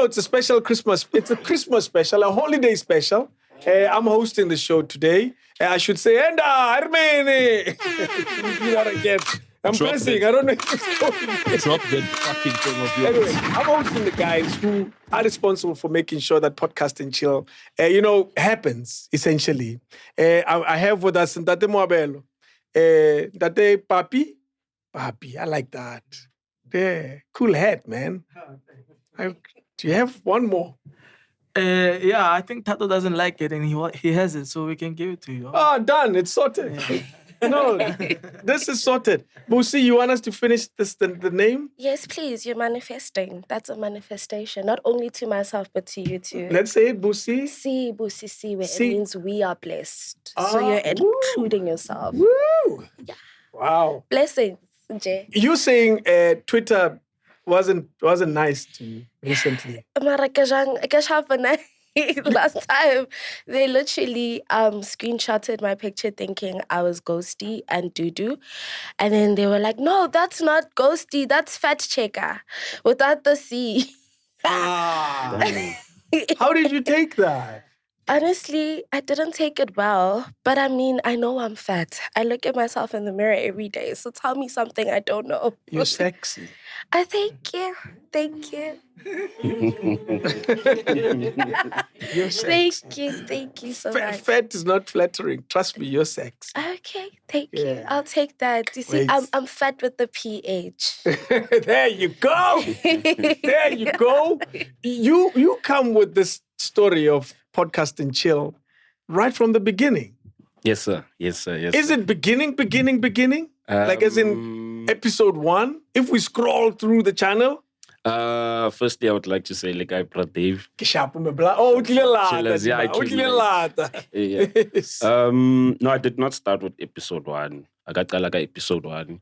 It's a special Christmas. It's a Christmas special, a holiday special. I'm hosting the show today. I should say, Enda, Armeni. Do that again. I'm pressing. I don't know if it's going. Drop that fucking thing of yours. Anyway, I'm hosting the guys who are responsible for making sure that Podcast and Chill, happens, essentially. I have with us Ntate Moabelo. Ntate Papi. Papi, I like that. Yeah, cool hat, man. Do you have one more? Yeah, I think Tato doesn't like it and he has it, so we can give it to you. Oh, done. It's sorted. Yeah. No, this is sorted. Busi, you want us to finish the name? Yes, please. You're manifesting. That's a manifestation, not only to myself, but to you too. Let's say it, Busi. Si, Busi, si, where Si. it means we are blessed. So you're including yourself. Woo! Yeah. Wow. Blessings, Jay. You saying Twitter wasn't nice to you recently. Last time, they literally screenshotted my picture thinking I was ghosty and doo-doo. And then they were like, no, that's not ghosty, that's fat checker without the C. How did you take that? Honestly, I didn't take it well, but I mean, I know I'm fat. I look at myself in the mirror every day, so tell me something I don't know. You're sexy. I thank you. Thank you. You're sexy. Thank you so much. Fat is not flattering. Trust me, you're sexy. Okay, thank you. I'll take that. You see, I'm fat with the PH. There you go. There you go. You come with this story of Podcast and Chill right from the beginning. Yes, sir. Yes. Is it beginning? Like as in episode 1? If we scroll through the channel? Firstly, I would like to say, like, I brought Dave. Oh, Chillers, yeah, no, I did not start with episode 1. I got like episode 1.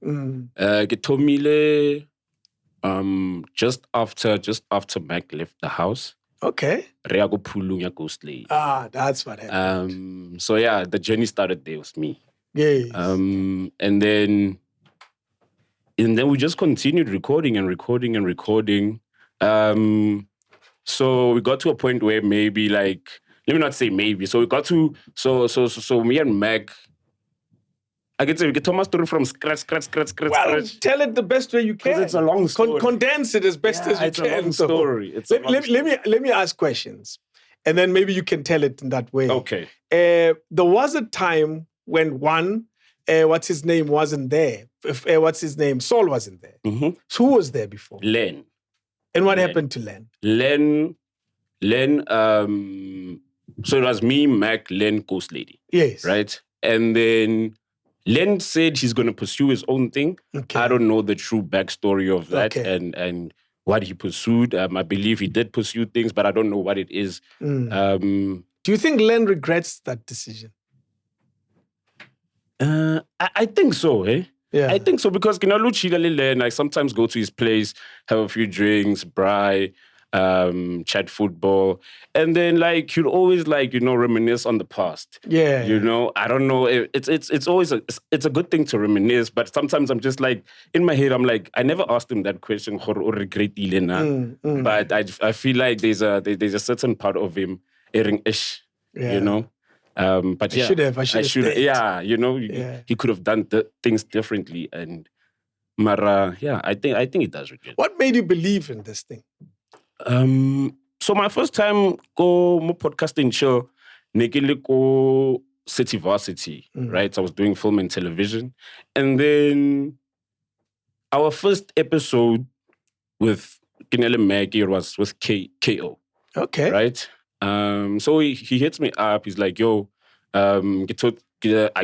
Gitomile, just after Mac left the house. Okay. Ghost lady. That's what happened. So yeah, the journey started there with me. Yes. And then we just continued recording. So we got to a point where maybe, like, let me not say maybe. So we got to so me and Mac, I can say we get Thomas story from scratch. Well, tell it the best way you can. Because it's a long story. Condense it as best as you it's can. A long story. Let me ask questions, and then maybe you can tell it in that way. Okay. There was a time when what's his name wasn't there. Saul wasn't there. Mm-hmm. So who was there before? Len. And what happened to Len? Len. So it was me, Mac, Len, Ghost Lady. Yes. Right? And then Len said he's going to pursue his own thing. Okay. I don't know the true backstory of that and what he pursued. I believe he did pursue things, but I don't know what it is. Do you think Len regrets that decision? I think so, eh? Yeah. I think so because Len, I sometimes go to his place, have a few drinks, braai, chat football, and then like you'll always reminisce on the past. Yeah. I don't know. It's always it's a good thing to reminisce, but sometimes I'm just like in my head I'm like I never asked him that question. But I feel like there's a certain part of him ish, But I should have. Yeah, he could have done things differently, and Mara, I think it does regret. What made you believe in this thing? So my first time go podcasting show, nekile ko City Varsity, right? I was doing film and television, and then our first episode with MacG was with KO. Okay, right. So he hits me up. He's like, "Yo, I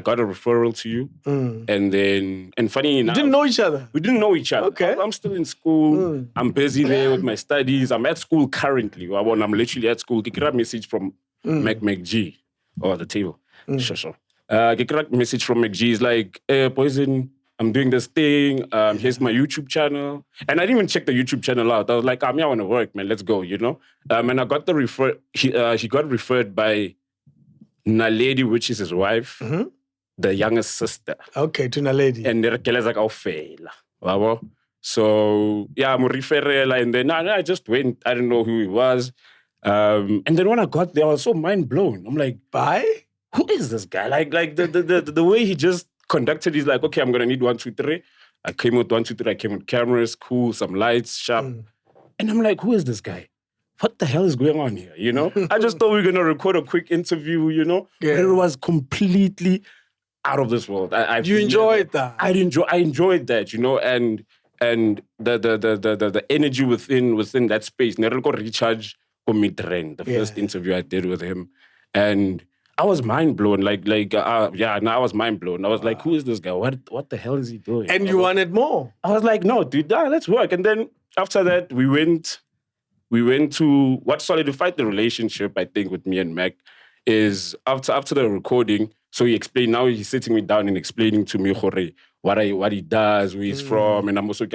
got a referral to you." And funny enough, you didn't know each other. We didn't know each other. Okay, I'm still in school. I'm busy there with my studies. I'm at school currently. I'm literally at school. Get a message from MacG or the table. Sure. Get a message from MacG. He's like, "Poison, I'm doing this thing. Here's my YouTube channel. And I didn't even check the YouTube channel out. I was like, I want to work, man. Let's go, you know? And I got the he got referred by Naledi, which is his wife, the youngest sister. Okay, to Naledi. And the Rekele's like, I'll fail. Wow. So, yeah, I'm a referral. And then I just went. I didn't know who he was. And then when I got there, I was so mind blown. I'm like, Bye? Who is this guy? Like the way he just conducted, he's like, okay, I'm going to need 1, 2, 3. I came with 1, 2, 3. I came with cameras, cool, some lights, sharp. And I'm like, who is this guy? What the hell is going on here? You know? I just thought we were going to record a quick interview, you know? Yeah. But it was completely out of this world. You enjoyed that? I enjoyed that, you know? And the energy within that space. Never got recharge for mid-trend, the first interview I did with him. And I was mind blown. I was mind blown. I was like, who is this guy? What the hell is he doing? And you wanted more. I was like, no, dude, let's work. And then after that, we went to what solidified the relationship, I think, with me and Mac is after the recording. So he explained, now he's sitting me down and explaining to me what he does, where he's from, and I'm also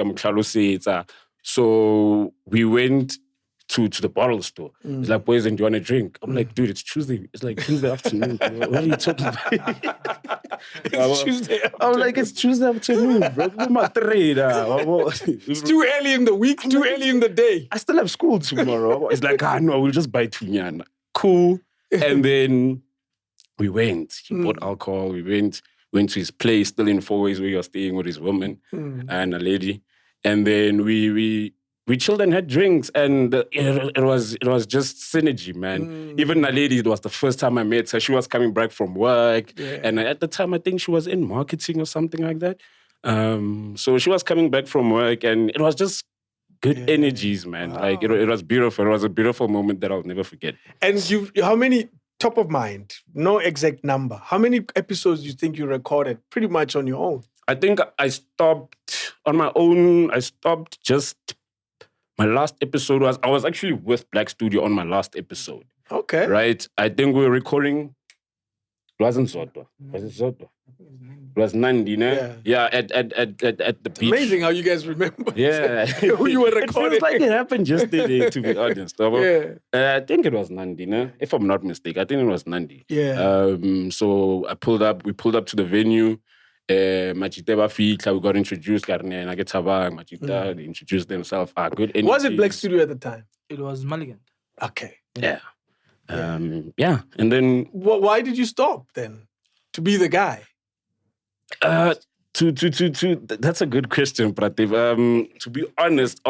so we went to the bottle store. He's like, boys, and do you want a drink? I'm like, dude, it's Tuesday. It's like Tuesday afternoon. What are you talking about? It's Tuesday afternoon. I'm like, it's Tuesday afternoon, bro. It's too early in the week, too early in the day. I still have school tomorrow. It's like, no, we'll just buy tunyana. Cool. And then we went. He bought alcohol. We went to his place, still in 4 ways where he was staying with his woman and a lady. And then we chilled and had drinks, and it was just synergy, man. Even a lady, it was the first time I met her. She was coming back from work, and at the time I think she was in marketing or something like that. So she was coming back from work, and it was just good energies, man. Wow. Like it was beautiful. It was a beautiful moment that I'll never forget. And how many, top of mind, no exact number, how many episodes do you think you recorded pretty much on your own? I think I stopped on my own. I stopped just. My last episode I was actually with Black Studio on my last episode. Okay. Right? I think we were recording, it wasn't Zodwa. Was it Zodwa? It was Nandi, ne? Yeah, at the beach. Amazing how you guys remember. Yeah. Who you were recording. It feels like it happened yesterday, to be honest. I think it was Nandi, ne? If I'm not mistaken, I think it was Nandi. Yeah. So we pulled up to the venue. Machiteba Fitla, we got introduced. Thabang, Machita, they introduced themselves. Good energy. Was it Black Studio at the time? It was Mulligan. Okay. Yeah. And then why did you stop then to be the guy? That's a good question, Pratev. To be honest,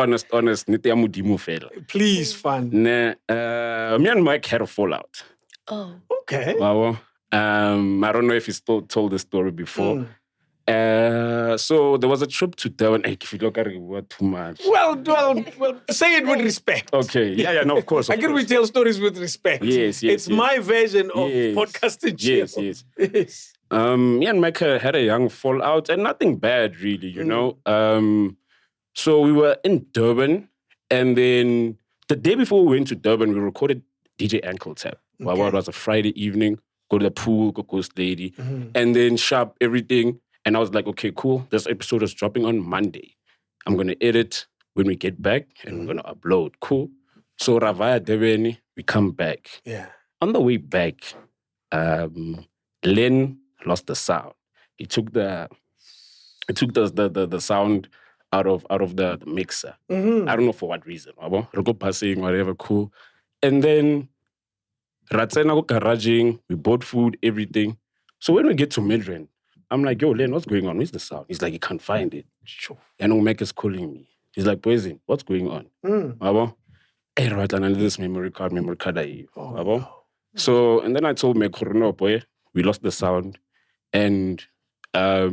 please, fun. Me and Mike had a fallout. Oh. Okay. Wow. I don't know if he's told the story before. So there was a trip to Thabang. If you look at it, what too much. Well, say it with respect. Okay. Yeah, no, of course. I can we tell stories with respect. Yes. It's my version of podcasting. Yes. Me and Mike had a young fallout and nothing bad, really, you know. So we were in Durban, and then the day before we went to Durban, we recorded DJ Ankle Tap. Okay. It was a Friday evening. Go to the pool, go Ghost Lady, and then sharp everything. And I was like, okay, cool. This episode is dropping on Monday. I'm going to edit when we get back and I'm going to upload. Cool. So Ravaya Deveni, we come back. Yeah. On the way back, Len lost the sound. He took the sound out of the mixer. I don't know for what reason. Roko passing, whatever, cool. And then Ratsena go garaging, we bought food, everything. So when we get to Midrand, I'm like, yo, Len, what's going on? Where's the sound? He's like, he can't find it. And Mac is calling me. He's like, Poison, what's going on? Hey, right, I need this memory card. So, and then I told Mac, no, boy, we lost the sound. And I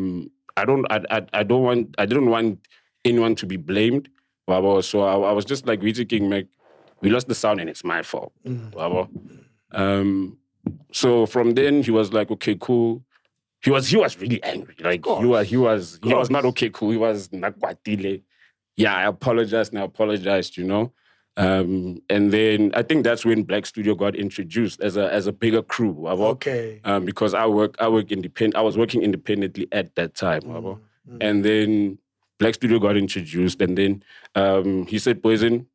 didn't want anyone to be blamed. So I was just like, we taking Mac, we lost the sound and it's my fault. So from then he was like, okay, cool. He was really angry. Like he was not okay, cool. He was nakwatile. Yeah, I apologized, you know. And then I think that's when Black Studio got introduced as a bigger crew. Okay. Because I work independent. I was working independently at that time. And then Black Studio got introduced. And then he said, Poison,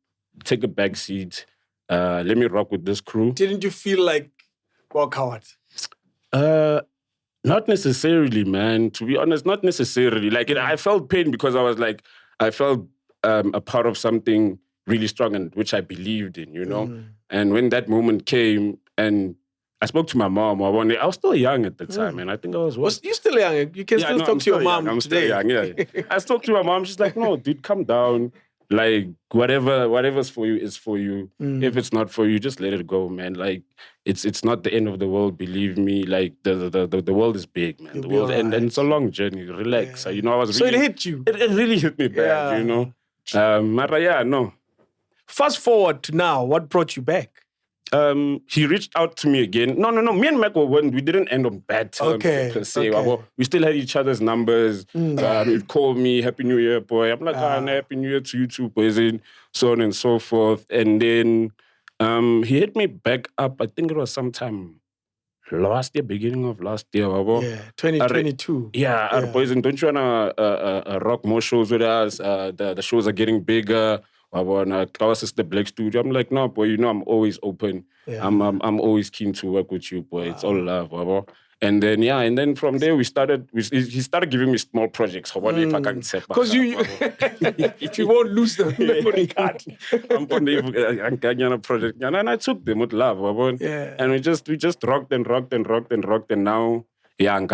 take a back seat. Let me rock with this crew. Didn't you feel like walk hard? Not necessarily, man. To be honest, not necessarily. Like, I felt pain because I felt a part of something really strong and which I believed in, you know? And when that moment came and I spoke to my mom, I was still young at the time, and I think I was... You still young? You can still talk to your mom young. I'm today. still young, yeah. I spoke to my mom. She's like, no, dude, calm down. Like, whatever's for you is for you. If it's not for you, just let it go, man. Like, it's not the end of the world, believe me. Like, the world is big, man. The world, and it's a long journey. Relax. Yeah. You know, I was So really... it hit you? It really hit me bad, you know? Mara, yeah, no. Fast forward to now, what brought you back? He reached out to me again. No. Me and Mac we didn't end on bad terms per se. We still had each other's numbers. He'd call me, Happy New Year, boy. I'm like, Happy New Year to you too, boys, and so on and so forth. And then he hit me back up. I think it was sometime last year, beginning of last year. Yeah, 2022. Boys, and don't you want to rock more shows with us? The shows are getting bigger. I was the Black Studio. I'm like, no, boy, you know, I'm always open. Yeah. I'm always keen to work with you, boy. It's all love, And then from there he started giving me small projects. If I can say, because if you won't lose them, I'm on a project, and I took them with love, and we just rocked and now. Yeah, and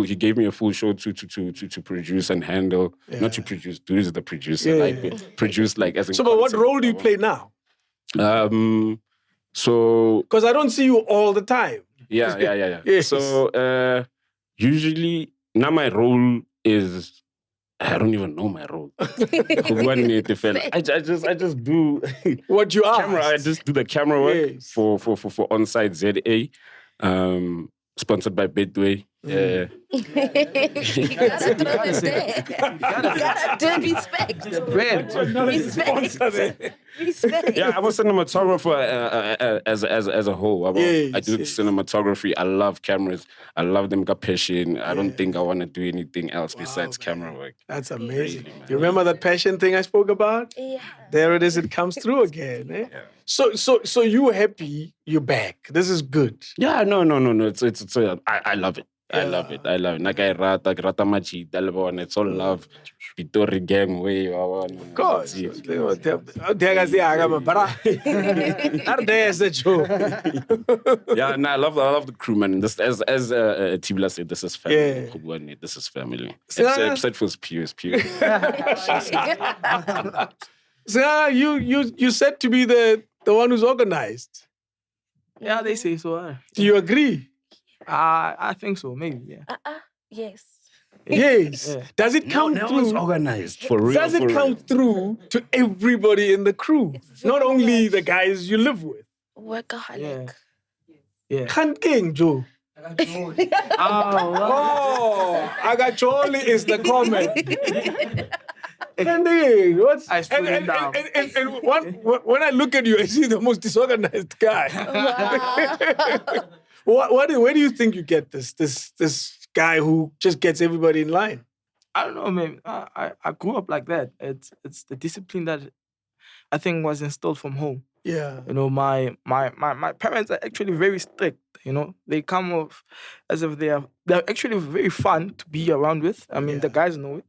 he gave me a full show to produce and handle. Not to produce, dude is the producer. Produce as in... So, but what role do you play now? So... Because I don't see you all the time. Yeah. Yes. So, usually, now my role is... I don't even know my role. I just do... What you are. Camera. I just do the camera work for On-Site ZA. Sponsored by Bedway. You gotta throw it there. You gotta do respect. Respect. Yeah, I'm a cinematographer as a whole. I do cinematography. I love cameras. I love them. Got passion. I don't think I want to do anything else besides camera work. That's amazing. Really, you remember that passion thing I spoke about? Yeah. There it is. It comes through again. Eh? Yeah. So you happy? You're back. This is good. Yeah. No. It's I love it. I love it. Like I rata MacG, it's all love. Pitori gang way. Of course. Yeah, I love the crew, man. This, as Tibla said, this is family. Yeah. This is family. Episode feels pure. So you said to be the one who's organized. Yeah, they say so. Do you agree? I think so, maybe, yeah. Yes. Yes. Yeah. Does it come through? It's organized, for real. Does it come through to everybody in the crew? Not only the guys you live with. Workaholic. Yeah. Can't king, Joe. Agacholi is the comment. And what's I stood him down. And when I look at you, I see the most disorganized guy. Wow. Where do you think you get this guy who just gets everybody in line? I don't know, man. I grew up like that. It's the discipline that I think was instilled from home. Yeah. You know, my parents are actually very strict. You know, they come off as if they're actually very fun to be around with. I mean, the guys know it.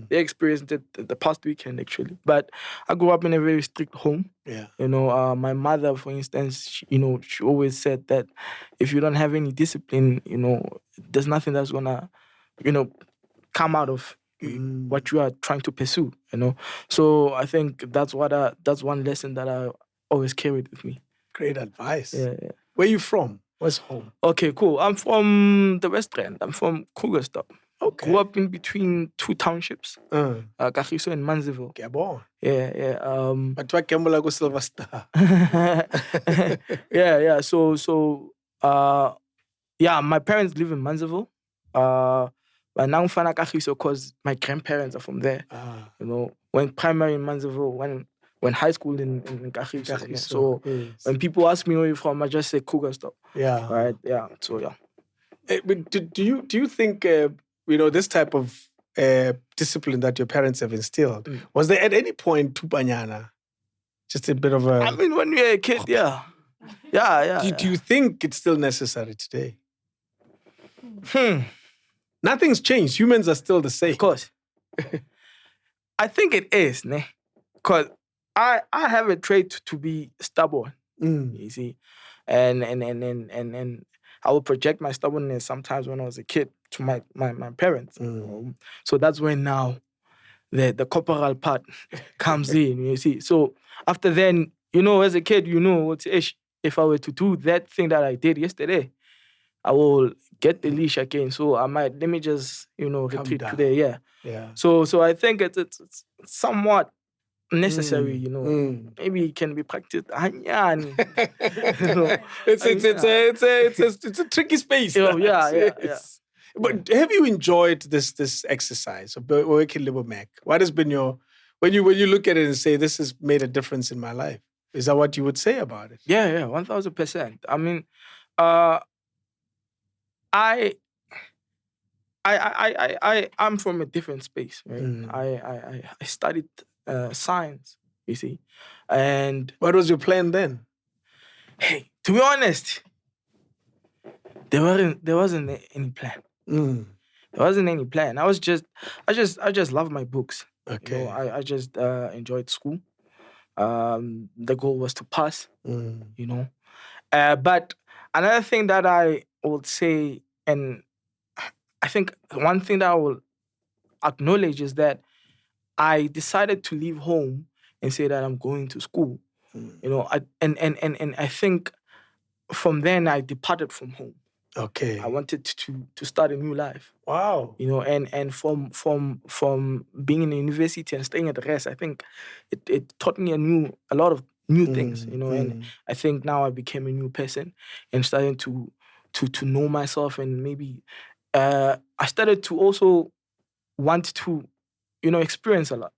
They experienced it the past weekend, actually. But I grew up in a very strict home. Yeah. You know, my mother, for instance, she always said that if you don't have any discipline, you know, there's nothing that's gonna, you know, come out of what you are trying to pursue. You know, so I think that's one lesson that I always carried with me. Great advice. Yeah. Where are you from? Where's home? Okay, cool. I'm from the West Rand. I'm from Krugerstad. Okay. Grew up in between two townships, Kagiso and Manziville. Yeah. But what Kembola go Silver Star? Yeah. So, my parents live in Manziville. But now I'm from Kagiso because my grandparents are from there. You know, went primary in Manziville, went high school in Kagiso. So when people ask me where you're from, I just say Krugerstad. Yeah. Right. Yeah. So yeah. But do you think? This type of discipline that your parents have instilled. Was there at any point Tupanyana? Just a bit of a... I mean, when we were a kid, yeah. Do you think it's still necessary today? Hmm. Nothing's changed. Humans are still the same. Of course. I think it is, ne? Because I have a trait to be stubborn, you see. And I will project my stubbornness sometimes when I was a kid to my parents. So that's when now the corporal part comes in, you see. So after then, as a kid, if I were to do that thing that I did yesterday, I will get the leash again. So let me just, retreat today, Yeah. So I think it's somewhat necessary, Maybe it can be practiced. It's a tricky space. But have you enjoyed this exercise of working with Mac? What has been when you look at it and say this has made a difference in my life? Is that what you would say about it? Yeah, 1000%. I mean, I'm from a different space, right? I studied science, you see, and what was your plan then? Hey, to be honest, there wasn't any plan. There wasn't any plan. I just love my books. Okay. I just enjoyed school. The goal was to pass. But another thing that I would say, and I think one thing that I will acknowledge is that I decided to leave home and say that I'm going to school. And I think from then I departed from home. Okay. I wanted to start a new life. Wow. And from being in the university and staying at the rest, I think it taught me a lot of new things. And I think now I became a new person and starting to know myself, and maybe I started to also want to experience a lot.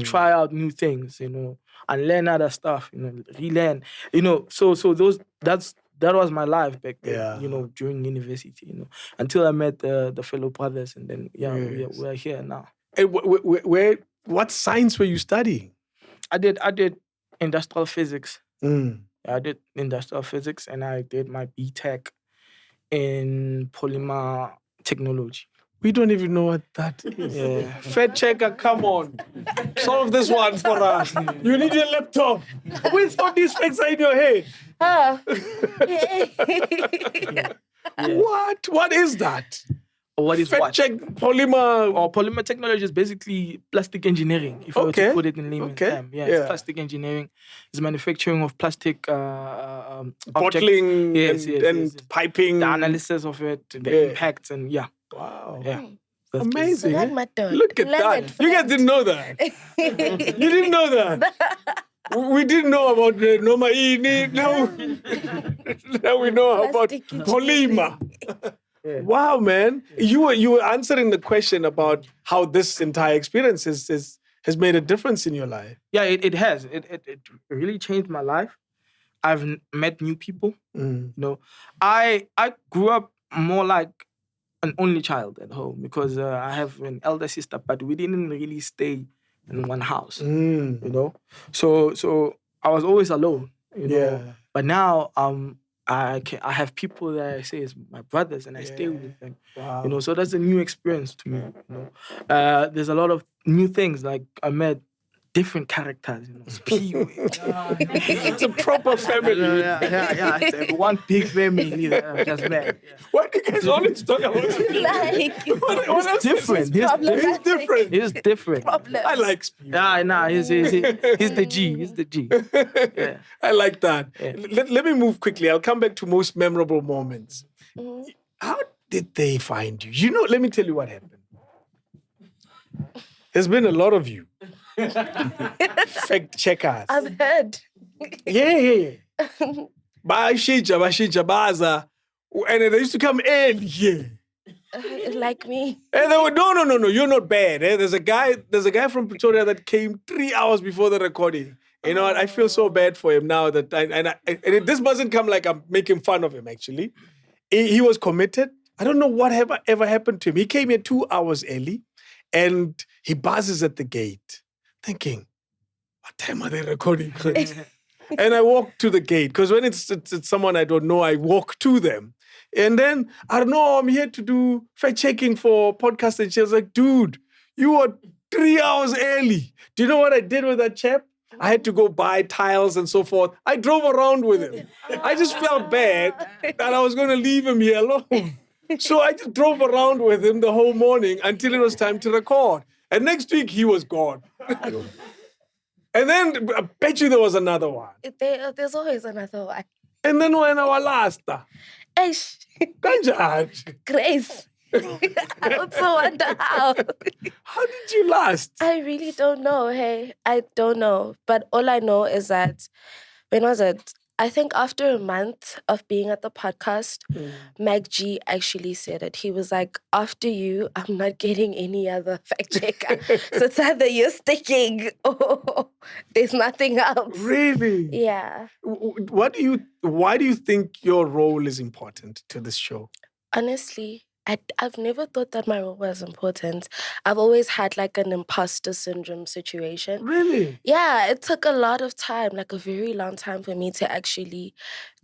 Try out new things, and learn other stuff, relearn. So that was my life back then, during university, until I met the fellow brothers, and then we are here now. And what science were you studying? I did industrial physics. I did industrial physics, and I did my BTech in polymer technology. We don't even know what that is. Yeah. Fed checker, come on. Solve this one for us. You need your laptop. With all these facts in your head. What? What is that? What is Fed what? check polymer. Or polymer technology is basically plastic engineering, if I were to put it in layman's term. It's plastic engineering. It's manufacturing of plastic bottling and piping. The analysis of it, the impacts, and Wow. Yeah. Amazing. So look at that. You guys didn't know that. You didn't know that. We didn't know about the Noma E. Now we know about polymer. Wow, man. You were answering the question about how this entire experience has made a difference in your life. Yeah, it has. It really changed my life. I've met new people. I grew up more like an only child at home because I have an elder sister, but we didn't really stay in one house. So I was always alone. But now I have people that I say is my brothers, and I stay with them. Wow. So that's a new experience to me. There's a lot of new things. Like I met different characters. It's a proper family. It's one big family that I just met. Why do you guys always talk about it? It's different. He's different. I like Speed. He's the G. He's the G. Yeah. I like that. Yeah. Let me move quickly. I'll come back to most memorable moments. How did they find you? Let me tell you what happened. There's been a lot of you. Fact checkers. I've heard. Yeah. Bashinja, baza. And they used to come in here. Like me. And they were, no, you're not bad. There's a guy from Pretoria that came 3 hours before the recording. You know what? I feel so bad for him now that this mustn't come like I'm making fun of him, actually. He was committed. I don't know what ever happened to him. He came here 2 hours early and he buzzes at the gate thinking, what time are they recording? And I walk to the gate because when it's someone I don't know, I walk to them. And then, I don't know, I'm here to do fact checking for podcast and she was like, dude, you were 3 hours early. Do you know what I did with that chap? I had to go buy tiles and so forth. I drove around with him. I just felt bad that I was going to leave him here alone. So I just drove around with him the whole morning until it was time to record. And next week, he was gone. And then I bet you there was another one. There's always another one. And then when our last, Eish, kanjani? Grace. I also wonder how. How did you last? I really don't know. Hey, I don't know. But all I know is that, when was it? I think after a month of being at the podcast, MacG actually said it. He was like, after you, I'm not getting any other fact checker. So it's either you're sticking or there's nothing else. Really? Yeah. Why do you think your role is important to this show? Honestly, I've never thought that my role was important. I've always had like an imposter syndrome situation. Really? Yeah, it took a lot of time, like a very long time for me to actually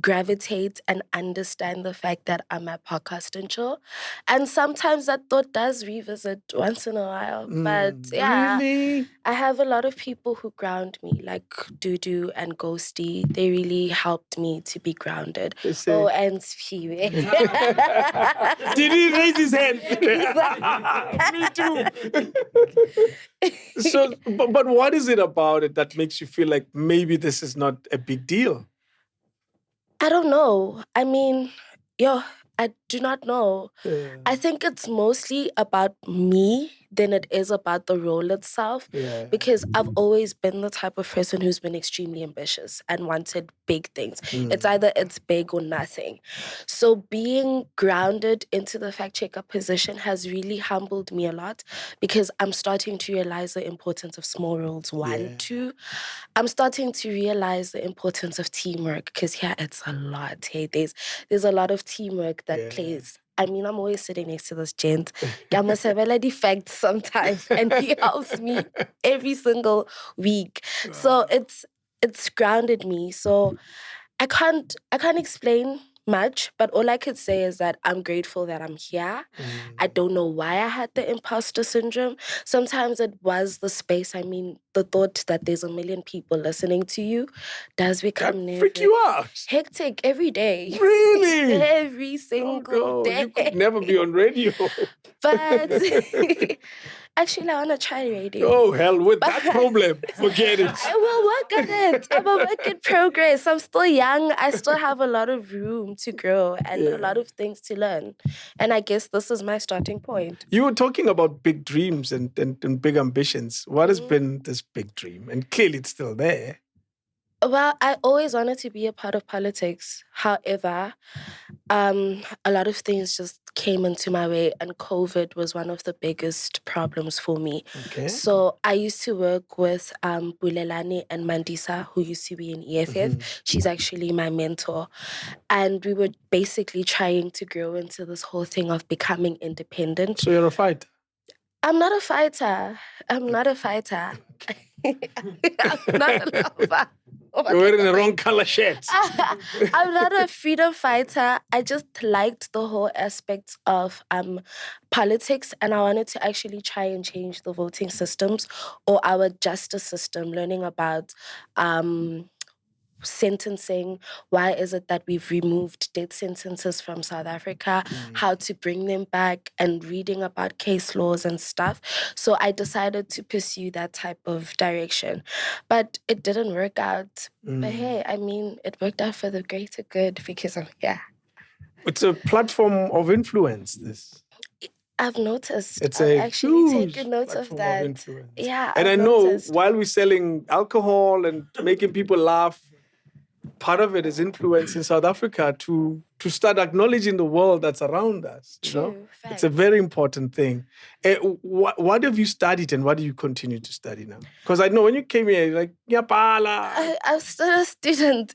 gravitate and understand the fact that I'm at Podcast and Chill. And sometimes that thought does revisit once in a while. But yeah, Really? I have a lot of people who ground me, like Dudu and Ghosty. They really helped me to be grounded. They say- Oh, and Spiwe. Did he raise his hand? Me too. So, but what is it about it that makes you feel like maybe this is not a big deal? I don't know. I mean, I do not know. I think it's mostly about me than it is about the role itself. Yeah. Because I've always been the type of person who's been extremely ambitious and wanted big things. It's either it's big or nothing. So being grounded into the fact checker position has really humbled me a lot because I'm starting to realize the importance of small roles. One, two. I'm starting to realize the importance of teamwork because it's a lot. Hey, there's a lot of teamwork that plays. I mean, I'm always sitting next to this gent. Mashabela defects sometimes, and he helps me every single week. So it's grounded me. So I can't explain much, but all I could say is that I'm grateful that I'm here. I don't know why I had the imposter syndrome. Sometimes it was the space. I mean, the thought that there's a million people listening to you does become Freak you out. hectic every day. Really? Every single day. You could never be on radio. But actually, I want to try radio. Oh, hell, with that problem, forget it. I will work on it. I'm a work in progress. I'm still young. I still have a lot of room to grow and a lot of things to learn. And I guess this is my starting point. You were talking about big dreams and big ambitions. What has been this big dream? And clearly it's still there. Well, I always wanted to be a part of politics. However, a lot of things just came into my way, and COVID was one of the biggest problems for me. Okay. So I used to work with Bulelani and Mandisa, who used to be in EFF. She's actually my mentor. And we were basically trying to grow into this whole thing of becoming independent. So you're a fighter? I'm not a fighter. I'm not a fighter. I'm not a lover. You're wearing the wrong color shirt. I'm not a freedom fighter. I just liked the whole aspect of politics, and I wanted to actually try and change the voting systems or our justice system, learning about sentencing. Why is it that we've removed death sentences from South Africa? How to bring them back, and reading about case laws and stuff. So I decided to pursue that type of direction. But it didn't work out. But hey, I mean, it worked out for the greater good because I'm here. It's a platform of influence, this. I've noticed. It's I've a actually huge taken note of platform that. influence. Yeah. And I've I know noticed. while we're selling alcohol and making people laugh, part of it is influence in South Africa to start acknowledging the world that's around us. You know? True, It's a facts. very important thing. What have you studied and what do you continue to study now? Because I know when you came here, you're like, Yapala. I'm still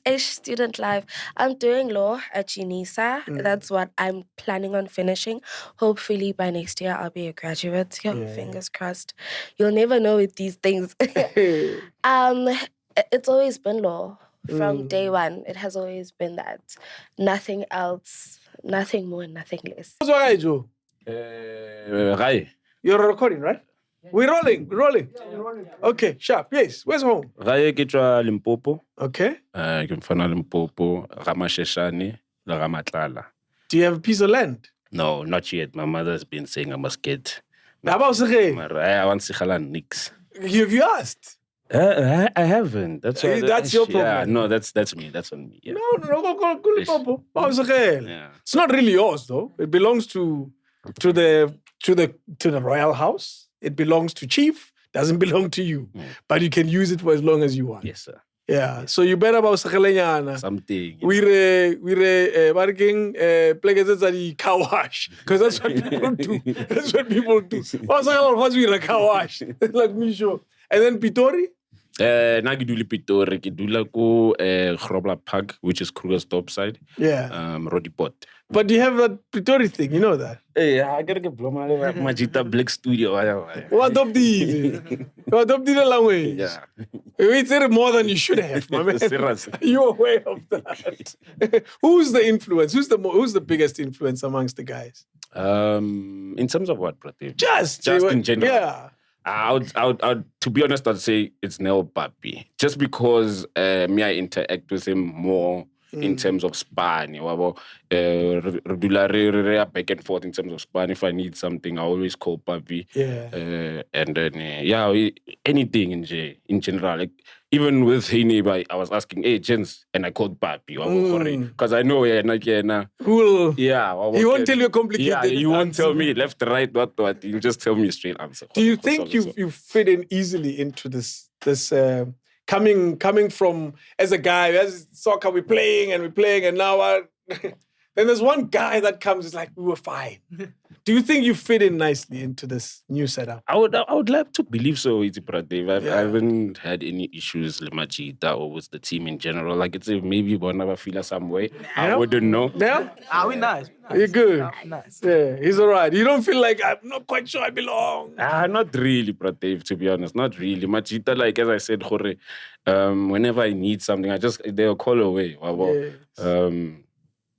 a student life. I'm doing law at UNISA. That's what I'm planning on finishing. Hopefully by next year I'll be a graduate. Yo, Yeah. fingers crossed. You'll never know with these things. It's always been law from day one. It has always been that. Nothing else, nothing more, nothing less. What's all right, Joe? Rai. You're recording, right? We're rolling. Okay, sharp. Yes. Where's home? Rai ke tswa Limpopo. Okay. Ke mfana Limpopo, Ramasheshane, la Ramatlala. Do you have a piece of land? No, not yet. My mother's been saying I must get. How about Sige? Maar I want Sikhalan nix. Have you asked? I haven't. That's why. That's your Yeah, problem. no, that's me. That's on me. Yeah. No, go Limpopo. How about Sige? Yeah. It's not really yours, though. It belongs to the royal house. It belongs to chief. Doesn't belong to you. But you can use it for as long as you want. Yes, sir. Yeah. So you better about Sakalenyana. Something. We're working places at the car wash because that's what people do. That's what people do. What's we a car wash? Like me sure. And then Pitori. Na ke dule Pitori, ke dula ko Grobler Park, which is Kruger's topside. Yeah. Rodipot. But you have that Pitori thing, you know that. Hey, I gotta get blown my Magita Black Studio. What up the long way? Yeah. It's more than you should have, my man. Serious. You're aware of that. Who's the influence? Who's the biggest influence amongst the guys? In terms of what, Pratev? Just in general. Yeah. I would, to be honest, I'd say it's Nel Papi. Just because me, I interact with him more in terms of span. Regular back and forth in terms of span. If I need something, I always call Papi. Yeah. And then, anything in general. Like, even with Heine, I was asking, hey, Jens, and I called Papi. Because I know, Cool. yeah. He won't tell you a complicated Yeah, you won't answer. tell me left, right, what. He'll just tell me a straight answer. Do you think you fit in easily into this coming from as a guy, as soccer we're playing and now then there's one guy that comes, it's like we were fine. Do you think you fit in nicely into this new setup? I would like to believe so, Iti Pradev. I Yeah. haven't had any issues with Majida or with the team in general. Like, it's maybe one never feel some way. I wouldn't know. Yeah? We nice. You're good. Nice. Yeah, he's all right. You don't feel like I'm not quite sure I belong. Not really, Pradev, to be honest. Not really. Majida, like, as I said, whenever I need something, they'll call away.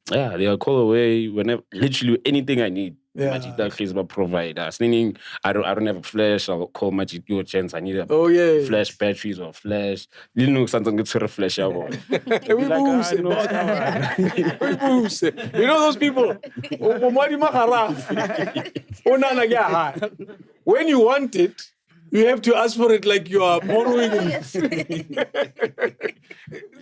Yes. They'll call away whenever, literally anything I need. Yeah. Majida is my provider. Meaning, I don't have a flash. I'll call Majid, your chance. I need a Oh, yeah. flash batteries or flash. You know, something gets a flash out. We boost it. We boost it. You know those people? When you want it, you have to ask for it like you are borrowing it.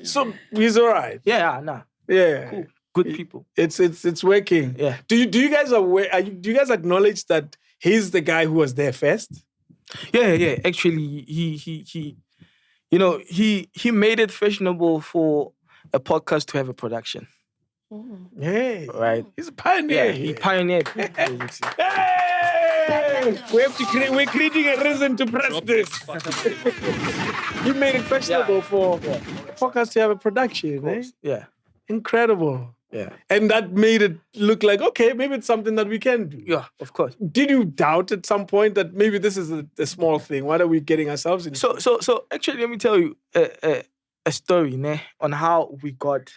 So he's all right. Yeah, nah. Yeah. Cool. Good people. It's working. Yeah. Do you guys do you guys acknowledge that he's the guy who was there first? Yeah. Actually, he made it fashionable for a podcast to have a production. Yeah. Right. He's a pioneer. Yeah, he pioneered. basically. Hey! We're creating a reason to press this. He made it fashionable for podcast to have a production. Eh? Yeah. Incredible. Yeah. And that made it look like, okay, maybe it's something that we can do. Yeah, of course. Did you doubt at some point that maybe this is a small thing? What are we getting ourselves into? So actually, let me tell you a story on how we got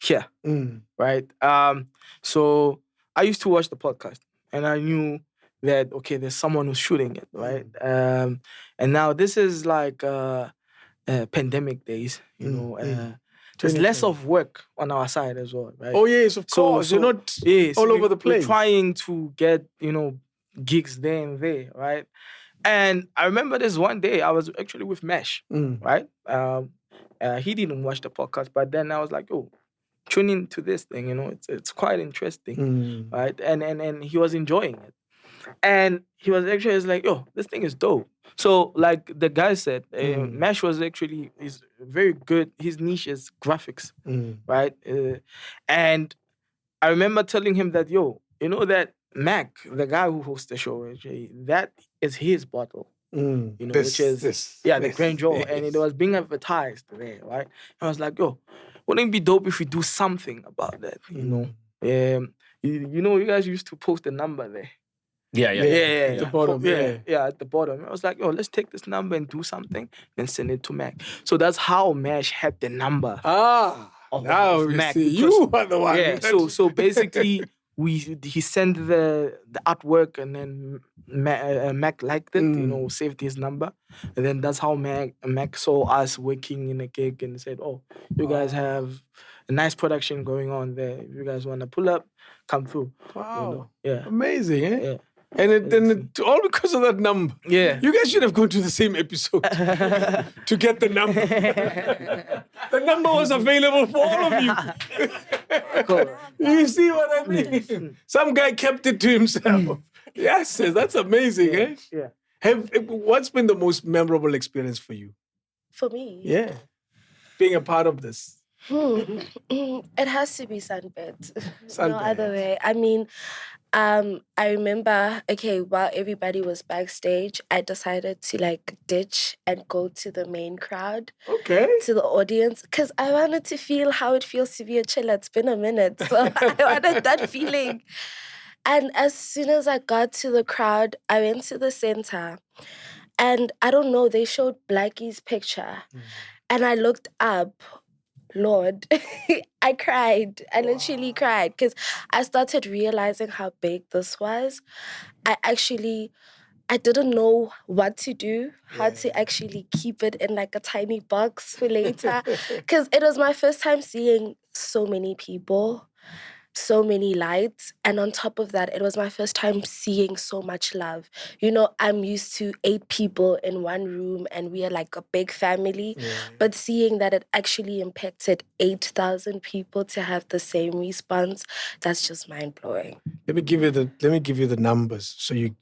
here, right? So I used to watch the podcast, and I knew that, okay, there's someone who's shooting it, right? And now this is like pandemic days, there's less of work on our side as well, right? Oh, yes, of course. You're not all over the place. We're trying to get, gigs there and there, right? And I remember this one day, I was actually with Mesh, right? He didn't watch the podcast, but then I was like, oh, tune in to this thing, it's quite interesting, right? And he was enjoying it. And he was like, yo, this thing is dope. So like the guy said, Mash was actually is very good. His niche is graphics, right? And I remember telling him that, yo, you know that Mac, the guy who hosts the show, actually, that is his bottle. You know, which is the Grand Joe, and it was being advertised there, right? I was like, yo, wouldn't it be dope if we do something about that? You know, you know, you guys used to post the number there. Yeah. At the bottom, at the bottom. I was like, yo, let's take this number and do something, then send it to Mac. So that's how Mash had the number. Now we Mac, see you are the one. Yeah, so basically he sent the artwork, and then Mac liked it, you know, saved his number, and then that's how Mac saw us working in a gig and said, oh, you guys have a nice production going on there. If you guys want to pull up, come through. Wow. You know? Yeah. Amazing, eh? Yeah. And it all because of that number. Yeah. You guys should have gone to the same episode to get the number. The number was available for all of you. You see what I mean? Some guy kept it to himself. Yes, that's amazing, eh? Yeah. What's been the most memorable experience for you? For me? Yeah. Being a part of this. It has to be Sunbed. No Sunbed. other way. I mean, I remember, while everybody was backstage, I decided to like ditch and go to the main crowd. Okay. To the audience, because I wanted to feel how it feels to be a chiller. It's been a minute, so I wanted that feeling. And as soon as I got to the crowd, I went to the center, and I don't know, they showed Blackie's picture, and I looked up. Lord, I cried. I literally cried because I started realizing how big this was. I didn't know what to do, how to actually keep it in like a tiny box for later. Because it was my first time seeing so many people, so many lights. And on top of that, it was my first time seeing so much love. You know, I'm used to 8 people in one room and we are like a big family. But seeing that it actually impacted 8,000 people to have the same response, that's just mind-blowing. Let me give you the numbers so you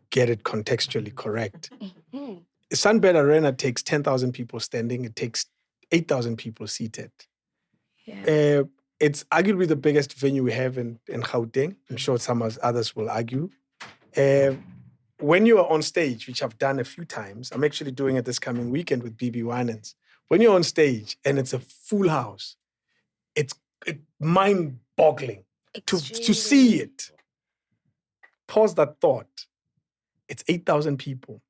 get it contextually correct. Sunbed Arena takes 10,000 people standing. It takes 8,000 people seated. Yeah. It's arguably the biggest venue we have in Gauteng. I'm sure some others will argue. When you are on stage, which I've done a few times, I'm actually doing it this coming weekend with BB Winans. When you're on stage and it's a full house, it's mind-boggling to see it. Pause that thought. It's 8,000 people.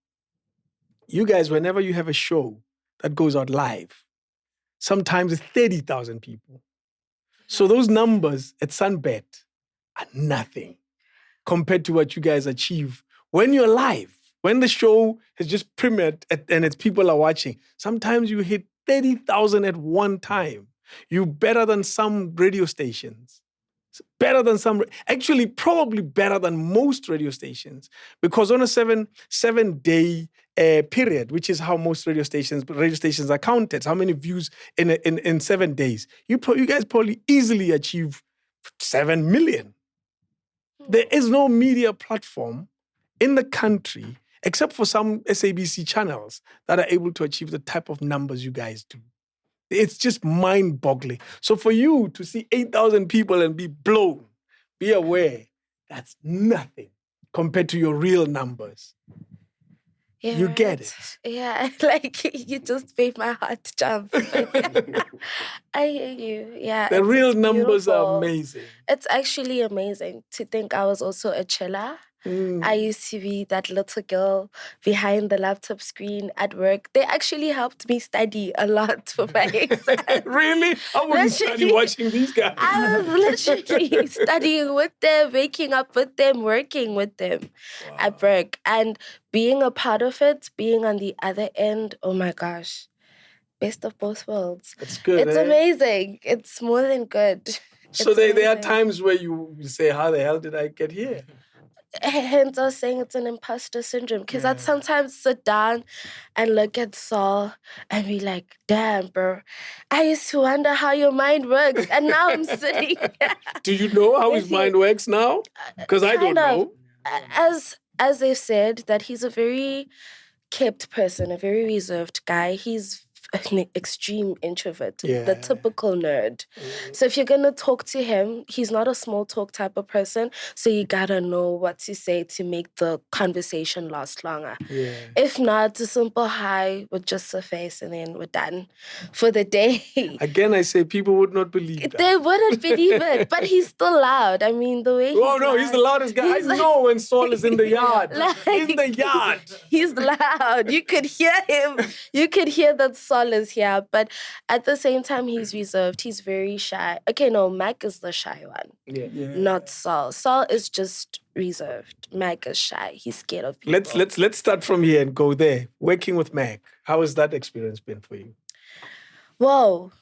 You guys, whenever you have a show that goes out live, sometimes it's 30,000 people. So those numbers at Sunbed are nothing compared to what you guys achieve when you're live. When the show has just premiered and it's people are watching, sometimes you hit 30,000 at one time. You're better than some radio stations. Actually, probably better than most radio stations, because on a seven-day period, which is how most radio stations are counted, how many views in 7 days, you guys probably easily achieve 7 million. There is no media platform in the country, except for some SABC channels, that are able to achieve the type of numbers you guys do. It's just mind-boggling. So for you to see 8,000 people and be blown, be aware, that's nothing compared to your real numbers. Yeah, you get it. Yeah, like you just made my heart jump. I hear you. Yeah. The real numbers beautiful. are amazing. It's actually amazing to think I was also a chiller. I used to be that little girl behind the laptop screen at work. They actually helped me study a lot for my exams. Really? I wouldn't study watching these guys. I was literally studying with them, waking up with them, working with them at work. And being a part of it, being on the other end, oh my gosh. Best of both worlds. It's good. It's amazing. It's more than good. So there are times where you say, how the hell did I get here? Hence, I was saying it's an imposter syndrome, because I'd sometimes sit down and look at Saul and be like, damn, bro, I used to wonder how your mind works, and now I'm sitting here. Do you know how his mind works now? Because I don't know. as they've said, that he's a very kept person, a very reserved guy. He's an extreme introvert, the typical nerd. So if you're gonna talk to him, he's not a small talk type of person. So you gotta know what to say to make the conversation last longer. If not, a simple hi would just suffice, and then we're done for the day. Again, I say people would not believe that. They wouldn't believe it, but he's still loud. I mean, the way he's the loudest guy. I know when Saul is in the yard. In the yard. He's loud. You could hear him. You could hear that Saul is here, but at the same time, he's reserved. He's very shy. Okay, no, MacG is the shy one. Not Saul. Saul is just reserved. MacG is shy. He's scared of people. Let's start from here and go there. Working with MacG. How has that experience been for you? Whoa.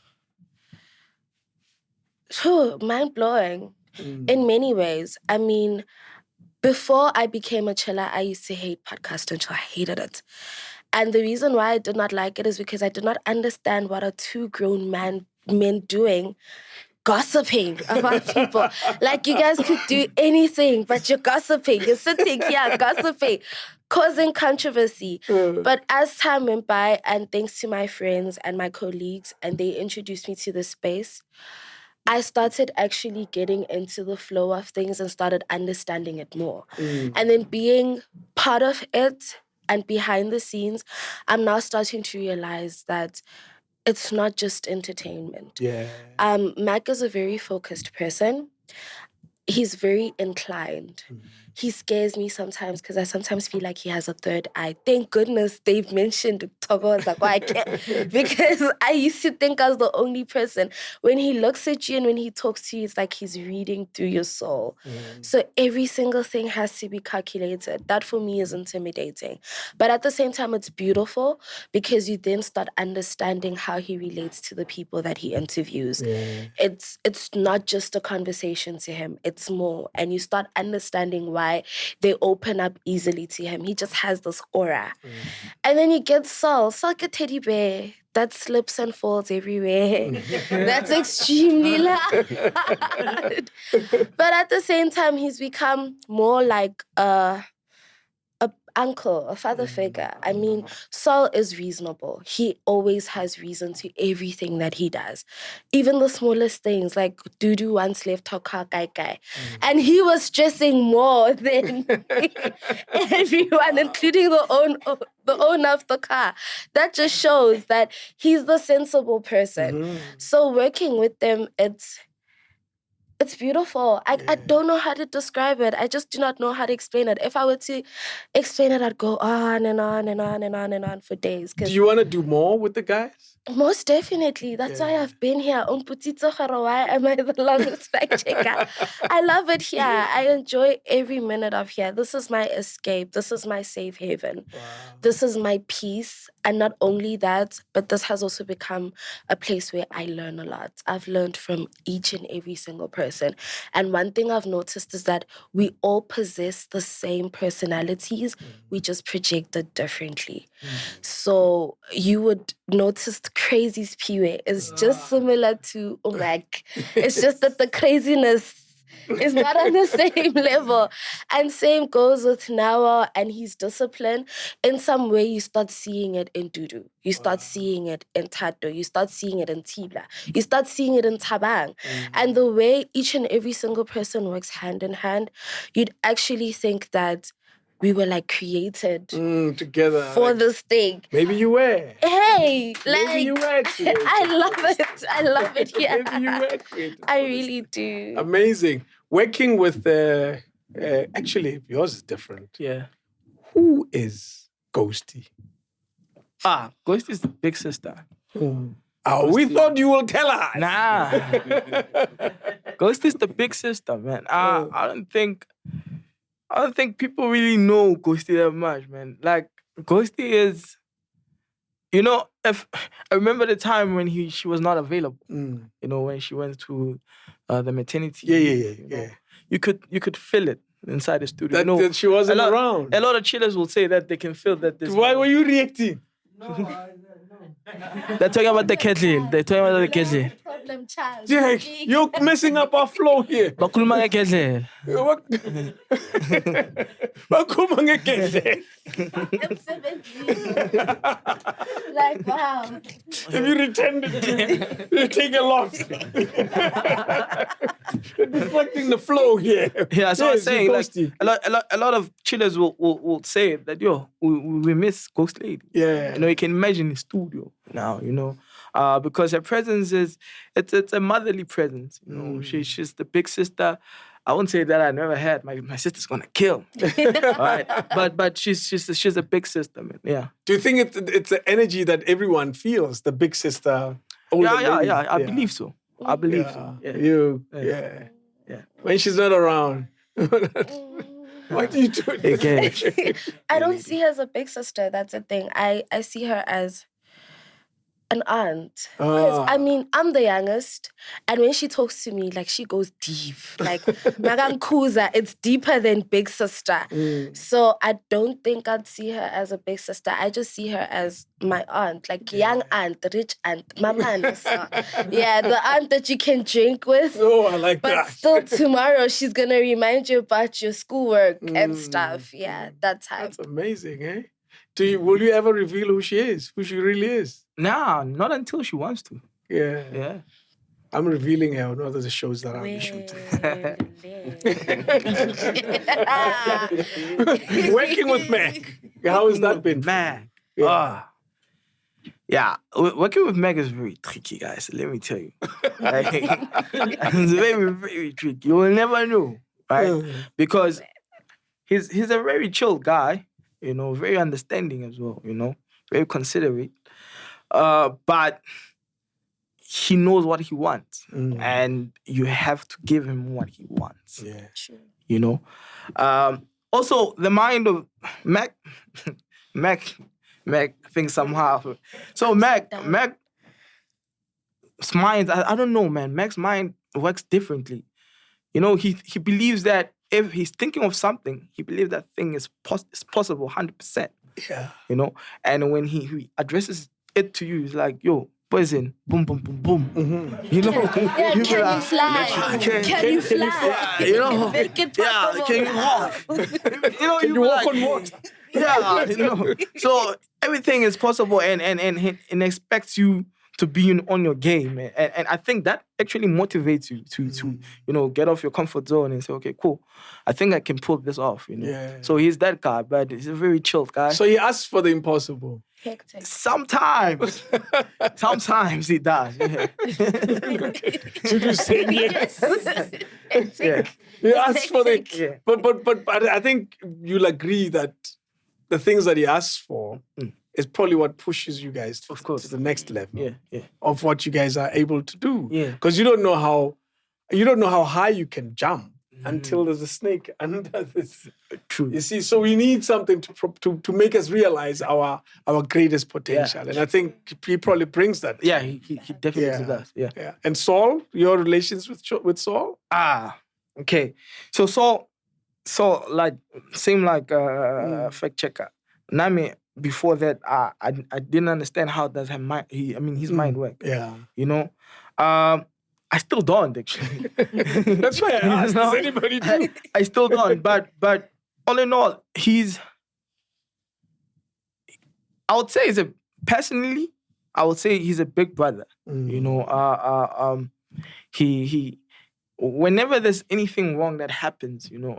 Mind-blowing in many ways. I mean, before I became a chiller, I used to hate podcasting until I hated it. And the reason why I did not like it is because I did not understand what are two grown men doing, gossiping about people. Like, you guys could do anything, but you're gossiping. You're sitting here gossiping, causing controversy. But as time went by, and thanks to my friends and my colleagues, and they introduced me to this space, I started actually getting into the flow of things and started understanding it more. And then being part of it and behind the scenes, I'm now starting to realize that it's not just entertainment. MacG is a very focused person. He's very inclined. He scares me sometimes because I sometimes feel like he has a third eye. Thank goodness they've mentioned Togo because I used to think I was the only person. When he looks at you and when he talks to you, it's like he's reading through your soul. So every single thing has to be calculated. That for me is intimidating. But at the same time, it's beautiful because you then start understanding how he relates to the people that he interviews. It's not just a conversation to him. It's more. And you start understanding why they open up easily to him. He just has this aura. And then you get Saul like a teddy bear that slips and falls everywhere. That's extremely loud. But at the same time, he's become more like a uncle, a father figure. I mean, Saul is reasonable. He always has reason to everything that he does. Even the smallest things, like Dudu once left her car guy. And he was stressing more than everyone, including the owner of the car. That just shows that he's the sensible person. So working with them, it's beautiful. I don't know how to describe it. I just do not know how to explain it. If I were to explain it, I'd go on and on and on and on and on for days. Do you want to do more with the guys? Most definitely. That's why I've been here. Why am I the longest fact checker? I love it here. I enjoy every minute of here. This is my escape. This is my safe haven. This is my peace. And not only that, but this has also become a place where I learn a lot. I've learned from each and every single person. And one thing I've noticed is that we all possess the same personalities. We just project it differently. So you would notice Crazy's Piwe is just similar to MacG. It's just that the craziness is not on the same level. And same goes with Nawa and his discipline. In some way, you start seeing it in Dudu. You start seeing it in Tato. You start seeing it in Tibla. You start seeing it in Thabang. And the way each and every single person works hand in hand, you'd actually think that we were like created together for this thing. Maybe you were. Hey, maybe you were created. I love it. I love it. Yeah, maybe you were created. I really do. Amazing. Working with actually yours is different. Yeah. Who is Ghosty? Ghosty is the big sister. We thought you will tell us. Nah. Ghosty is the big sister, man. I don't think people really know Ghosty that much, man. Like, Ghosty is, if I remember the time when she was not available. When she went to the maternity. Yeah. You could feel it inside the studio. That she wasn't around. A lot of chillers will say that they can feel that. Why were you reacting? They're talking about the kettle. problem child. Jack, you're messing up our flow here. Bakhuluma ngegedlela. What? Bakhuluma ngegedlela. Like, wow. If you return it, you take a loss. Deflecting the flow here. Yeah, so I was Yes, saying, you like, ghosty. a lot of chillers will say that, yo, we miss Ghost Lady. Yeah. You know, you can imagine the studio now, you know, because her presence it's a motherly presence. You know, she's the big sister. I won't say that I never had. My sister's gonna kill me. All right? But she's a big sister, man. Yeah. Do you think it's the energy that everyone feels, the big sister? Yeah. I believe so. I believe so. Yeah. Yeah. When she's not around. Why do you do it? Again. I don't see her as a big sister. That's the thing. I see her as an aunt. Because, I mean, I'm the youngest. And when she talks to me, like, she goes deep. Like, Magankuza, it's deeper than big sister. So I don't think I'd see her as a big sister. I just see her as my aunt. Like, young aunt, rich aunt, mama. So, yeah, the aunt that you can drink with. Oh, I like But that. still, tomorrow, she's going to remind you about your schoolwork and stuff. Yeah, that's how. That's amazing, eh? Will you ever reveal who she really is? Nah, not until she wants to. Yeah. Yeah. I'm revealing her on all the shows that I'll be shooting. Working with Mac. How has that been? MacG. Yeah. Yeah, working with MacG is very tricky, guys. Let me tell you. Like, it's very, very tricky. You will never know, right? Because he's a very chill guy, you know, very understanding as well, you know, very considerate. But he knows what he wants, and you have to give him what he wants. Yeah. True. You know. Also, the mind of MacG thinks somehow. So MacG's mind, I don't know, man. MacG's mind works differently. You know, he believes that if he's thinking of something, he believes that thing is possible 100%. Yeah. You know, and when he addresses it to you, he's like, yo, poison, boom, boom, boom, boom. You know, Yeah, you can be like, you fly? Can you fly? you know, Make it yeah, possible. can you walk? You know, Can you walk on water? Yeah, you know. So everything is possible, and expects you to be on your game, and I think that actually motivates you to you know, get off your comfort zone and say, okay, cool, I think I can pull this off. You know. Yeah. So he's that guy, but he's a very chilled guy. So he asks for the impossible. Hectic. Sometimes he does. Yeah. Should you say yes? Yeah. He asks for the. Yeah. But I think you'll agree that the things that he asks for is probably what pushes you guys Of course. to the next level Yeah. of what you guys are able to do. Yeah. Because you don't know how high you can jump until there's a snake under this. True. You see, so we need something to make us realize our greatest potential, and I think he probably brings that. Yeah, he definitely does. Yeah. Yeah. And Saul, your relations with Saul? Okay. So Saul like seemed like a fact checker. Nami, before that, I didn't understand how does his mind work. Yeah. You know, I still don't actually. That's why I asked. Does anybody do? I still don't. But all in all, I would say he's a big brother. You know, he whenever there's anything wrong that happens, you know,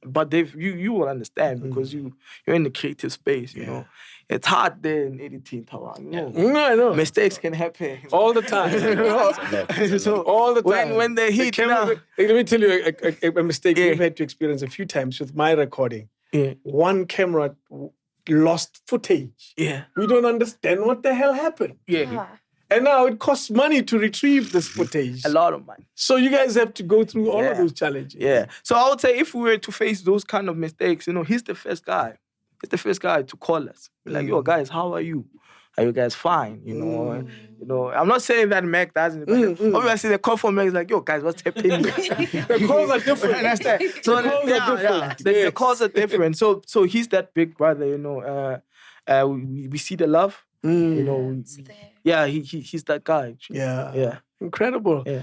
but you will understand because you're in the creative space, you know. It's hard there in editing, Thabang. I know. Mistakes can happen. All the time. So all the time. when they hit now. Let me tell you a mistake we've had to experience a few times with my recording. Yeah. One camera lost footage. Yeah. We don't understand what the hell happened. Yeah. And now it costs money to retrieve this footage. A lot of money. So you guys have to go through all of those challenges. Yeah. So I would say if we were to face those kind of mistakes, you know, he's the first guy. He's the first guy to call us. Be like, yo, guys, how are you? Are you guys fine? You know, I'm not saying that MacG doesn't. Obviously, the call from MacG is like, yo, guys, what's happening? The calls are different. Understand? So the calls are different. So he's that big brother, you know. We see the love. You know, It's there. yeah, he's that guy. Actually. Yeah. Incredible. Yeah.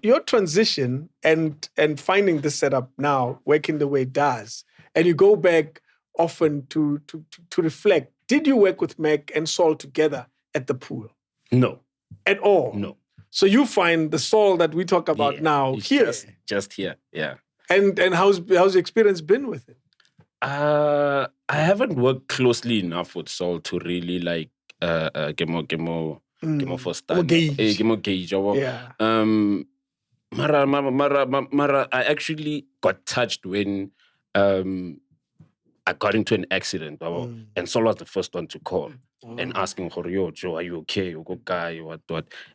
Your transition and finding this setup now, working the way it does, and you go back often to reflect. Did you work with Mac and Saul together at the pool? No. At all? No. So you find the Saul that we talk about now It's here. Just here. Yeah. And how's your experience been with it? I haven't worked closely enough with Saul to really like get more first time. Gauge. Get more gauge. Yeah. Mara, I actually got touched when I got into an accident, and Saul was the first one to call and asking for, yo, Joe, are you okay? You go guy, what?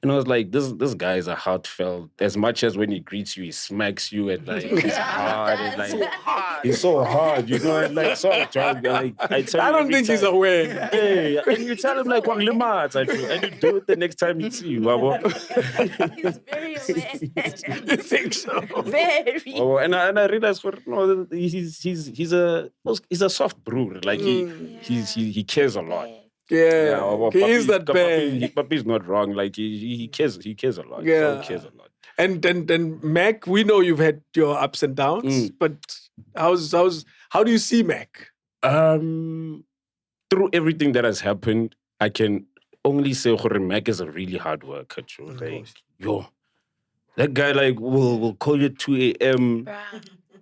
And I was like, this guy is a heartfelt. As much as when he greets you, he smacks you and like he's hard and like he's so hard, you know. And like so, like I don't think he's aware. Hey, and you tell him like, and you do it the next time you see you, He's very aware. You think so? Very. And I realized, no, he's a soft brewer. Like he cares a lot. Yeah, he is that bad. Papi's not wrong. Like he cares a lot. Yeah, he cares a lot. And Mac, we know you've had your ups and downs, but how do you see Mac? Through everything that has happened, I can only say Mac is a really hard worker. Like, yo, that guy like will call you at 2 a.m.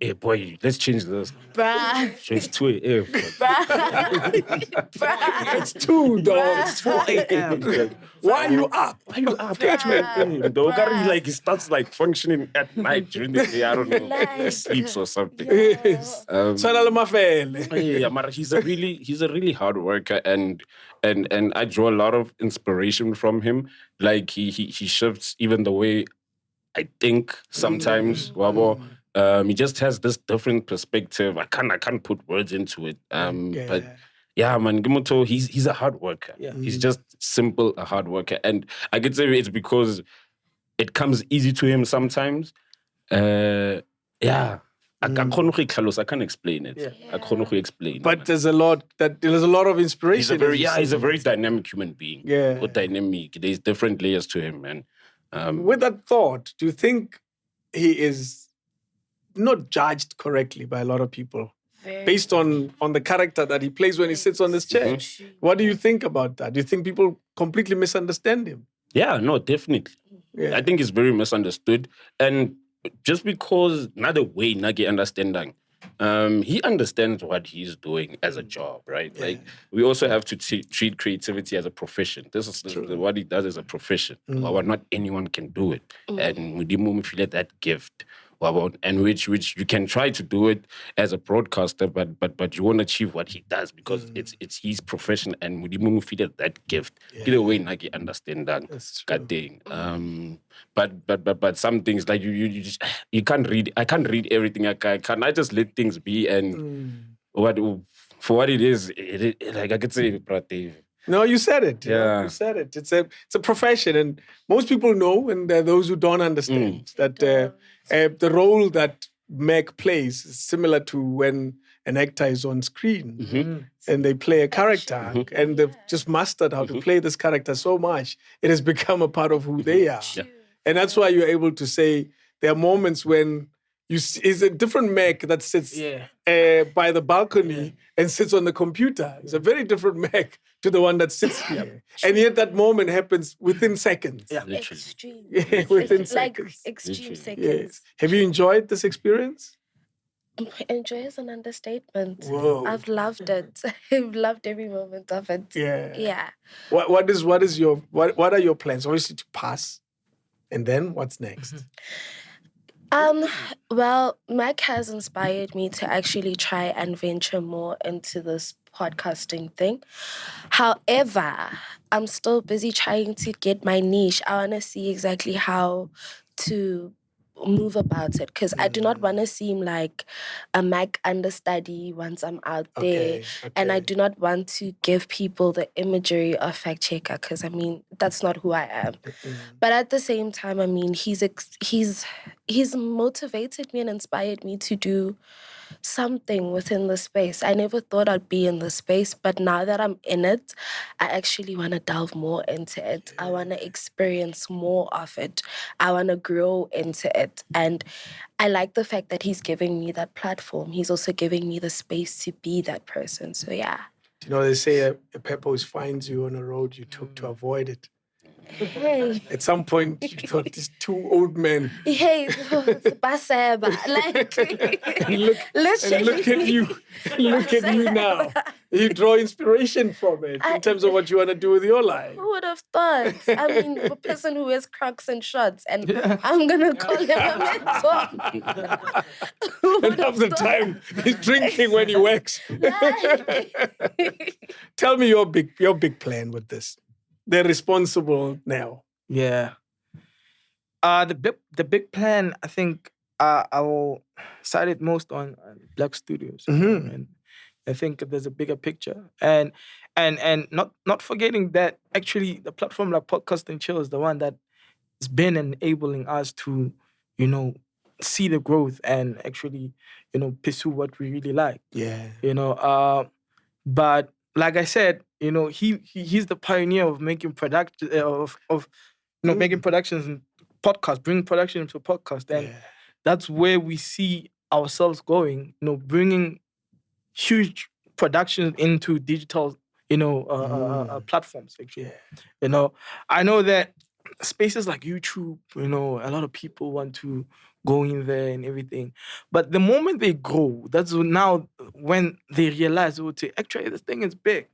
Hey boy, let's change this. Bruh. So it's 2 a.m. It's 2, dog. It's 4 a.m. Why are you up? Why you up at 2 a.m? The like he starts like functioning at night during the day. I don't know, sleeps or something. Yes. Yeah, but he's a really hard worker, and I draw a lot of inspiration from him. Like he shifts even the way I think sometimes. Wabo. He just has this different perspective. I can't put words into it. But yeah, man, Gimoto, he's a hard worker. Yeah. He's just simple a hard worker, and I could say it's because it comes easy to him sometimes. I can't explain it. Yeah. I can't explain. But there's a lot of inspiration. He's a very dynamic human being. Yeah. With dynamic, there's different layers to him, man. With that thought, do you think he is not judged correctly by a lot of people based on the character that he plays when he sits on this chair? What do you think about that? Do you think people completely misunderstand him? Yeah, no, definitely. Yeah. I think it's very misunderstood. And just because another way Nagi understanding, he understands what he's doing as a job, right? Yeah. Like we also have to treat creativity as a profession. This is what he does as a profession. Well, not anyone can do it. And we feel that gift. And which you can try to do it as a broadcaster, but you won't achieve what he does because it's his profession, and we feel that gift. Either way, Nagi understand that. That's true. But some things like you can't read. I can't read everything. I just let things be, and for what it is, like I could say, No, you said it. Yeah. You said it. It's a profession, and most people know, and there are those who don't understand that the role that Mac plays is similar to when an actor is on screen and they play a character, and they've just mastered how to play this character so much, it has become a part of who they are. Yeah. And that's why you're able to say there are moments when is a different Mac that sits by the balcony and sits on the computer. It's a very different Mac to the one that sits here. And yet that moment happens within seconds. Yeah. Literally. Extreme. Within Like seconds. extreme Literally. seconds. Yes. Have you enjoyed this experience? Enjoy is an understatement. Whoa. I've loved it. I've loved every moment of it. Yeah. Yeah. What are your plans? Obviously to pass. And then what's next? Well, Mac has inspired me to actually try and venture more into this podcasting thing. However, I'm still busy trying to get my niche. I want to see exactly how to move about it, because I do not want to seem like a Mac understudy once I'm out there. And I do not want to give people the imagery of fact checker, because I mean that's not who I am. But at the same time, I mean he's motivated me and inspired me to do something within the space. I never thought I'd be in the space, but now that I'm in it, I actually want to delve more into it. I want to experience more of it. I want to grow into it. And I like the fact that he's giving me that platform. He's also giving me the space to be that person. So yeah. You know, they say a purpose finds you on a road you took to avoid it. Hey. At some point, you thought these two old men. Hey, Baseba. Like, And look at you. Look at you now. You draw inspiration from it in terms of what you want to do with your life. Who would have thought? I mean, a person who wears Crocs and shorts, and I'm going to call him a mentor. And half the time, he's drinking when he works. Tell me your big plan with this. They're responsible now. Yeah. The big plan, I think I will cite it most on Black Studios. And I think there's a bigger picture. And not forgetting that actually the platform like Podcast and Chill is the one that has been enabling us to, you know, see the growth and actually, you know, pursue what we really like. Yeah. You know, but like I said, you know, he's the pioneer of making production making productions and podcasts, bringing production into a podcast, and that's where we see ourselves going. You know, bringing huge productions into digital, you know, platforms. Actually, you know, I know that spaces like YouTube, you know, a lot of people want to go in there and everything. But the moment they grow, that's now when they realize, oh, actually this thing is big.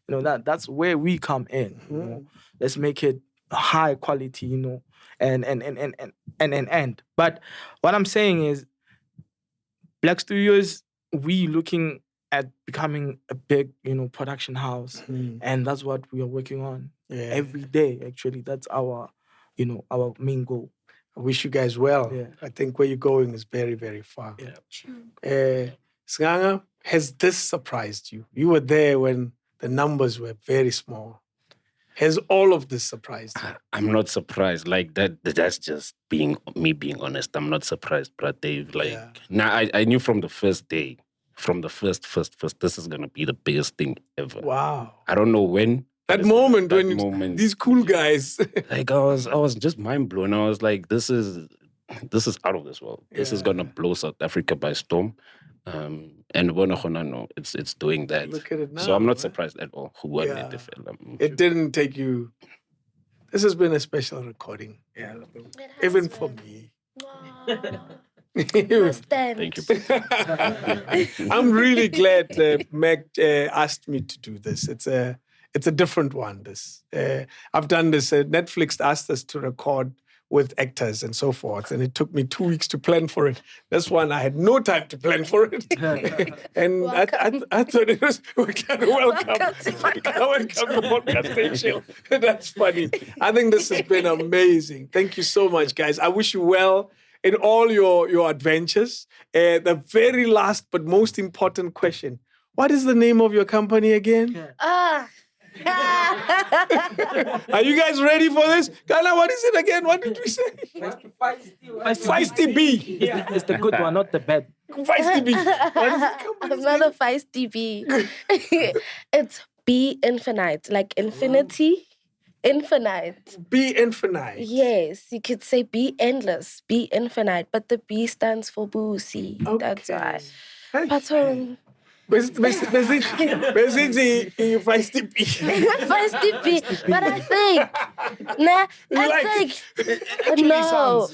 You know, that's where we come in. You know? Let's make it high quality, you know, and. But what I'm saying is, Black Studios, we looking at becoming a big, you know, production house, and that's what we are working on every day. Actually, that's our, you know, our main goal. I wish you guys well. Yeah. I think where you're going is very, very far. Snganga, has this surprised you? You were there when the numbers were very small. Has all of this surprised you? I'm not surprised. Like that's just me being honest. I'm not surprised, but Dave. Like now, I knew from the first day, from the first, this is gonna be the biggest thing ever. Wow. I don't know when. That moment when these cool guys. Like I was just mind blown. I was like, this is out of this world. This is gonna blow South Africa by storm. And it's doing that. Look at it now. So I'm not surprised at all. It didn't take you. This has been a special recording. Yeah. Even for me. Thank you. I'm really glad MacG asked me to do this. It's a different one. I've done this. Netflix asked us to record with actors and so forth, and it took me 2 weeks to plan for it. This one, I had no time to plan for it. And I thought it was, welcome to Podcast. That's funny. I think this has been amazing. Thank you so much, guys. I wish you well in all your adventures. The very last but most important question. What is the name of your company again? Are you guys ready for this? Kana, what is it again? What did we say? Feisty B. It's the good one, not the bad. Feisty B. What is it? I'm not a feisty B. It's be infinite, like infinity. Infinite. Be infinite. Yes, you could say be endless, be infinite, but the B stands for Boosie. Okay. That's why. Hey. But Feisty B. Feisty B. But I think, no,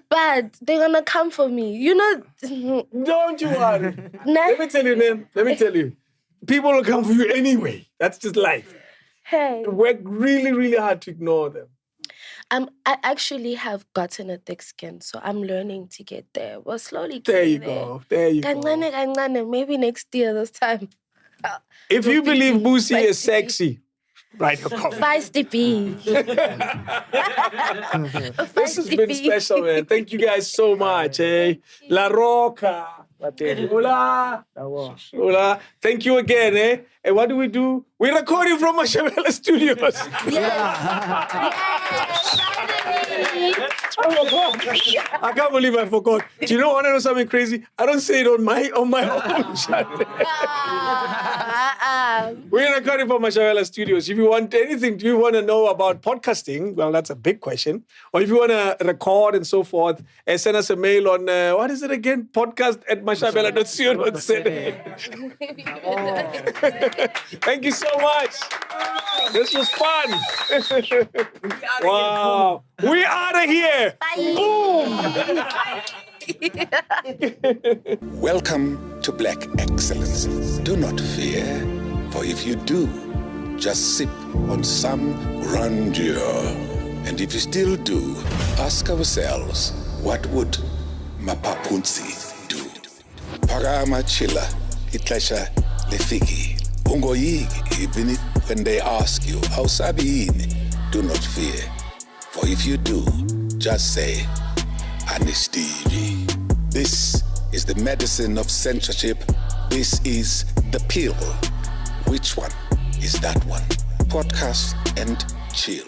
but they're gonna come for me. You know. Don't you worry. Let me tell you, man. Let me tell you. People will come for you anyway. That's just life. Hey. Work really, really hard to ignore them. I actually have gotten a thick skin, so I'm learning to get there. We're slowly There you getting go. There you go. Kancane, maybe next year this time. If you believe Boosie is sexy, write your comment. Feisty B. This has been special, man. Thank you guys so much. La Roca. Hola. Hola. Thank you again, eh? And what do? We're recording from Mashabela Studios. I can't believe I forgot. Do you know what? I know something crazy? I don't say it on my own channel. We're recording from Mashabela Studios. If you want anything, do you want to know about podcasting? Well, that's a big question. Or if you want to record and so forth, send us a mail on, what is it again? podcast@mashabela.co.za. Thank you so much. This was fun. Wow. We out of here. Boom. Welcome to Black Excellence. Do not fear, for if you do, just sip on some grandeur. And if you still do, ask ourselves, what would Mapapunzi do? Parama chila, itlasha lefiki. Ungoyigi, even if when they ask you, how sabiini, do not fear. For if you do, just say, Anistivi. This is the medicine of censorship. This is the pill. Which one is that one? Podcast and chill.